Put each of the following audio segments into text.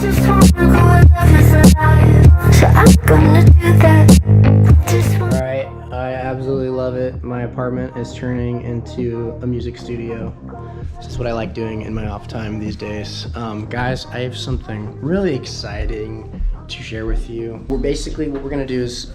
Just wanna go and love you for life. So I'm gonna do that. Just wanna. Alright, I absolutely love it. My apartment is turning into a music studio. This is what I like doing in my off time these days. Guys, I have something really exciting to share with you. What we're gonna do is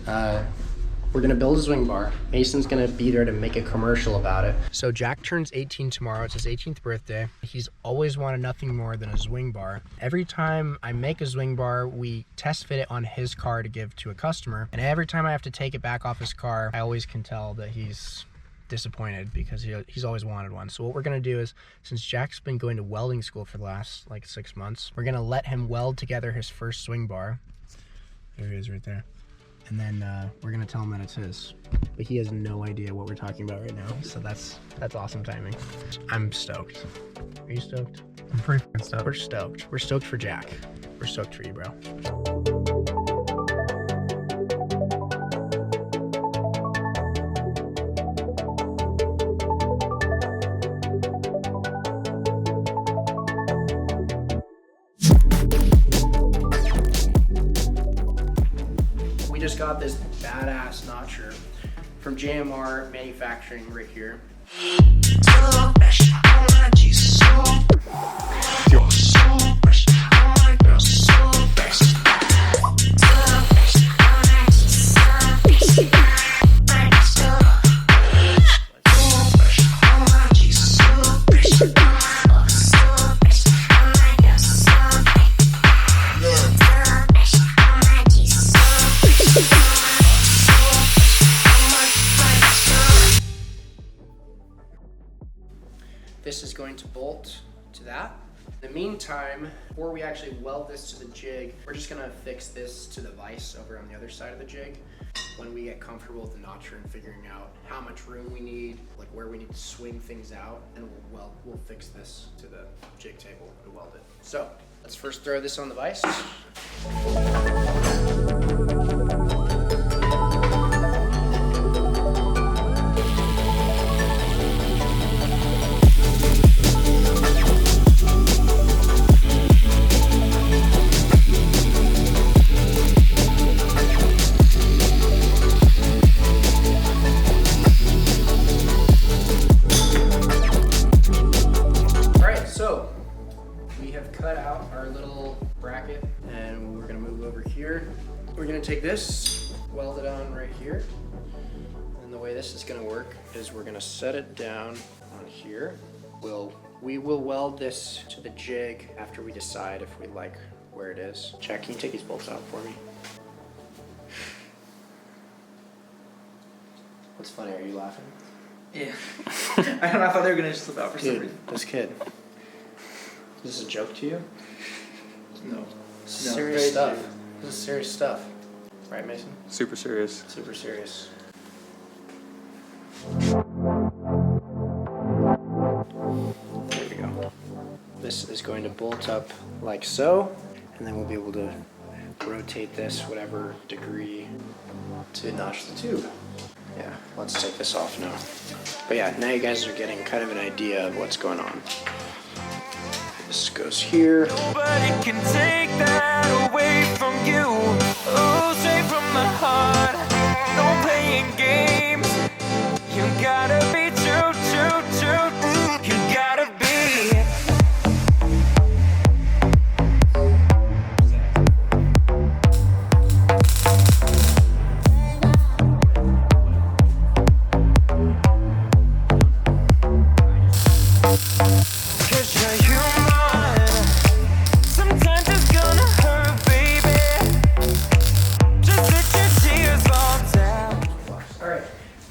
we're gonna build a swing bar. Mason's gonna be there to make a commercial about it. So Jack turns 18 tomorrow. It's his 18th birthday. He's always wanted nothing more than a swing bar. Every time I make a swing bar, we test fit it on his car to give to a customer. And every time I have to take it back off his car, I always can tell that he's disappointed because he's always wanted one. So what we're gonna do is, since Jack's been going to welding school for the last like 6 months, we're gonna let him weld together his first swing bar. There he is right there. And then we're gonna tell him that it's his, but he has no idea what we're talking about right now. So that's awesome timing. I'm stoked. Are you stoked? I'm pretty stoked. We're stoked. We're stoked for Jack. We're stoked for you, bro. Just got this badass notcher from JMR Manufacturing right here. This is going to bolt to that. In the meantime, before we actually weld this to the jig, we're just gonna fix this to the vise over on the other side of the jig. When we get comfortable with the notcher and figuring out how much room we need, like where we need to swing things out, and we'll fix this to the jig table and weld it. So let's first throw this on the vise. Cut out our little bracket and we're gonna move over here. We're gonna take this, weld it on right here. And the way this is gonna work is we're gonna set it down on here. We will weld this to the jig after we decide if we like where it is. Jack, can you take these bolts out for me? What's funny, are you laughing? Yeah. I thought they were gonna just slip out for some reason. This kid. Is this a joke to you? No. This is serious stuff. This is serious stuff. Right, Mason? Super serious. Super serious. There we go. This is going to bolt up like so, and then we'll be able to rotate this whatever degree to notch the tube. Yeah, let's take this off now. But yeah, now you guys are getting kind of an idea of what's going on. This goes here. Nobody can take that away from you. Oh, straight from the heart. No playing games. You gotta be true, true, true. You gotta be.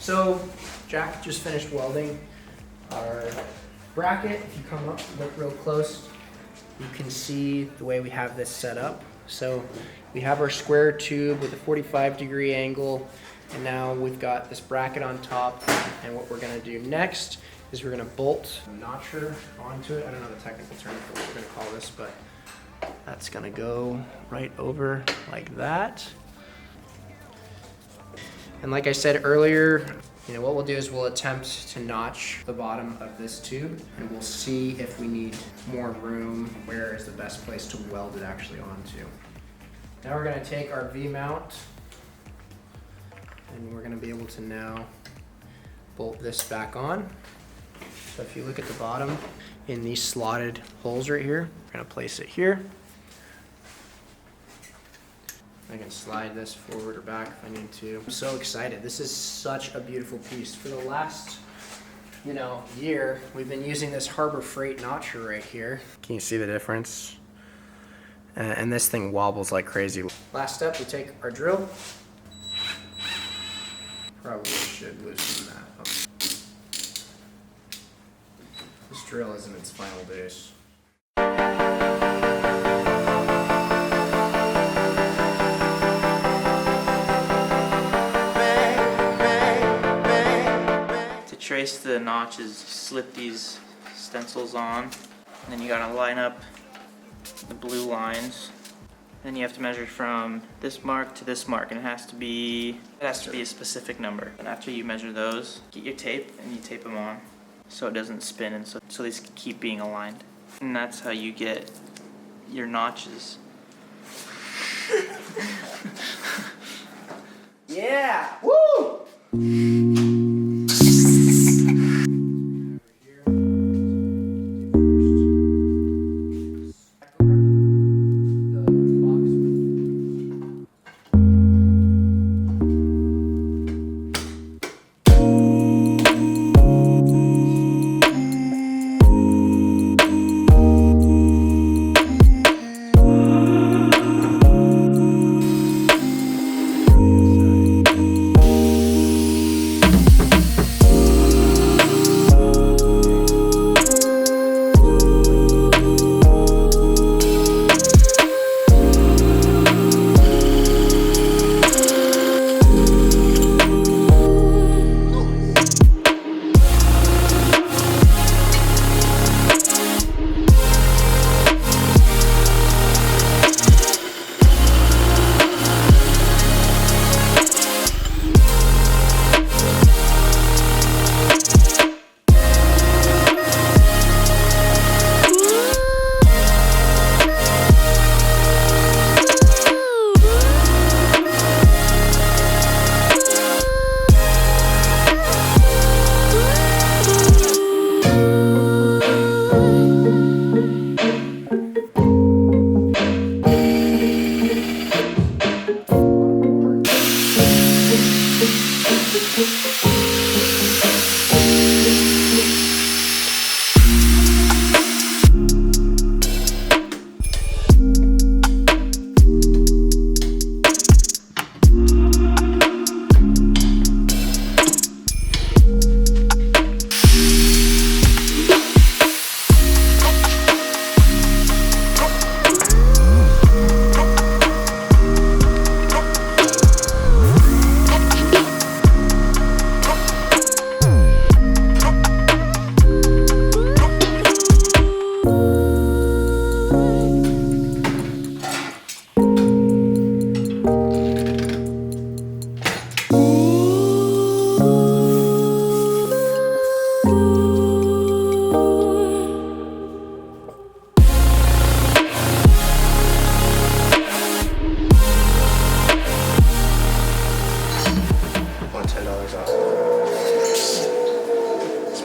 So Jack just finished welding our bracket. If you come up, look real close, you can see the way we have this set up. So we have our square tube with a 45-degree angle, and now we've got this bracket on top. And what we're gonna do next is we're gonna bolt a notcher onto it. I don't know the technical term for what we're gonna call this, but that's gonna go right over like that. And like I said earlier, You know, what we'll do is we'll attempt to notch the bottom of this tube, and we'll see if we need more room, where is the best place to weld it actually onto. Now we're gonna take our V-mount, and we're gonna be able to now bolt this back on. So if you look at the bottom, in these slotted holes right here, we're gonna place it here. I can slide this forward or back if I need to. I'm so excited. This is such a beautiful piece. For the last, year, we've been using this Harbor Freight notcher right here. Can you see the difference? And this thing wobbles like crazy. Last step, we take our drill. Probably should loosen that up. This drill is in its final days. To trace the notches, you slip these stencils on, and then you gotta line up the blue lines. Then you have to measure from this mark to this mark, and it has to be a specific number. And after you measure those, get your tape and you tape them on so it doesn't spin, and so these keep being aligned. And that's how you get your notches. Yeah! Woo!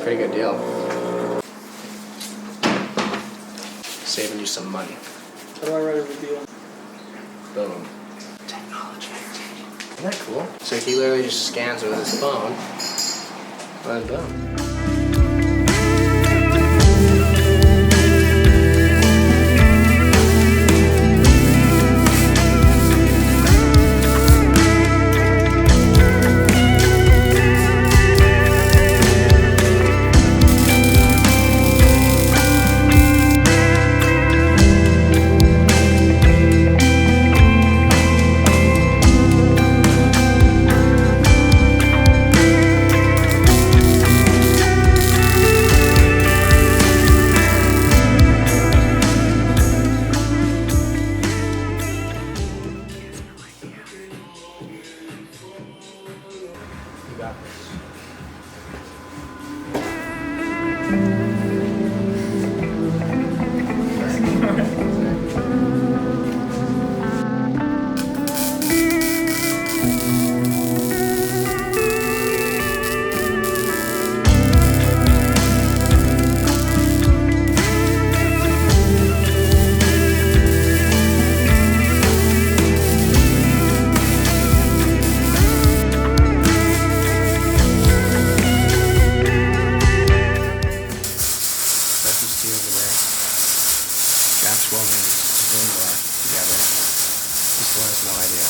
Pretty good deal. Saving you some money. How do I write a review? Boom. Technology. Isn't that cool? So he literally just scans it with his phone, and boom. Still has no idea.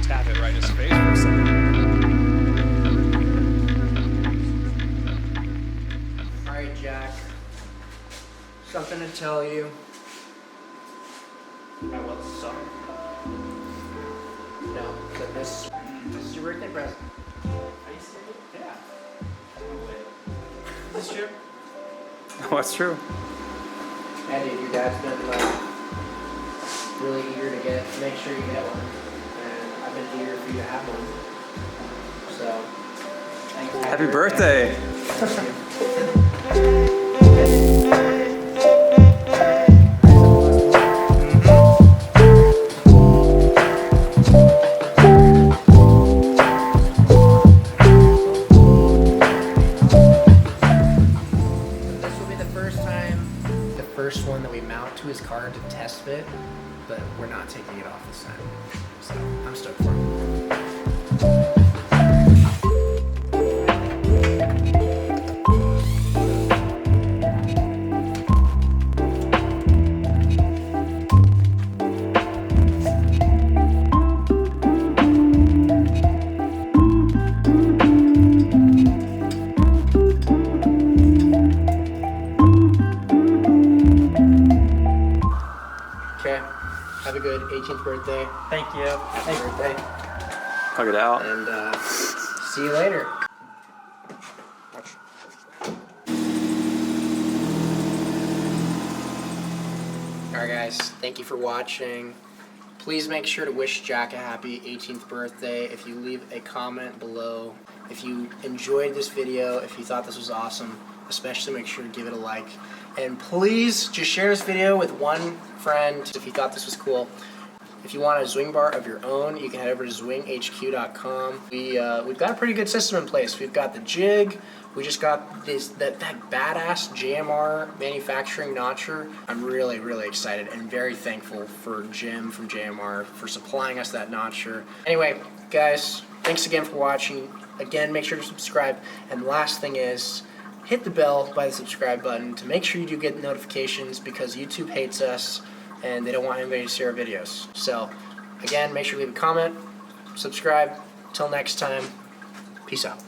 Tap it right in his face for a second. Alright, Jack. Something to tell you. What's up? No, but this is your birthday present. Are you serious? Yeah. No way. Is this true? What's true? Yeah, dude, your dad's been really eager to make sure you get one. And I've been eager for you to have one. So, thanks. Happy birthday! This will be the first time, the first one that we mount to his car to test fit, but we're not taking it off this time. So, I'm stoked for it. Okay, have a good 18th birthday. Thank you. Happy birthday. Hug it out. And see you later. Alright guys, thank you for watching. Please make sure to wish Jack a happy 18th birthday. If you leave a comment below, if you enjoyed this video, if you thought this was awesome, especially make sure to give it a like. And please just share this video with one friend if you thought this was cool. If you want a Zwing bar of your own, you can head over to zwinghq.com. We've got a pretty good system in place. We've got the jig. We just got that badass JMR manufacturing notcher. I'm really, really excited and very thankful for Jim from JMR for supplying us that notcher. Anyway, guys, thanks again for watching. Again, make sure to subscribe. And the last thing is, hit the bell by the subscribe button to make sure you do get notifications because YouTube hates us and they don't want anybody to see our videos. So, again, make sure to leave a comment, subscribe. Till next time, peace out.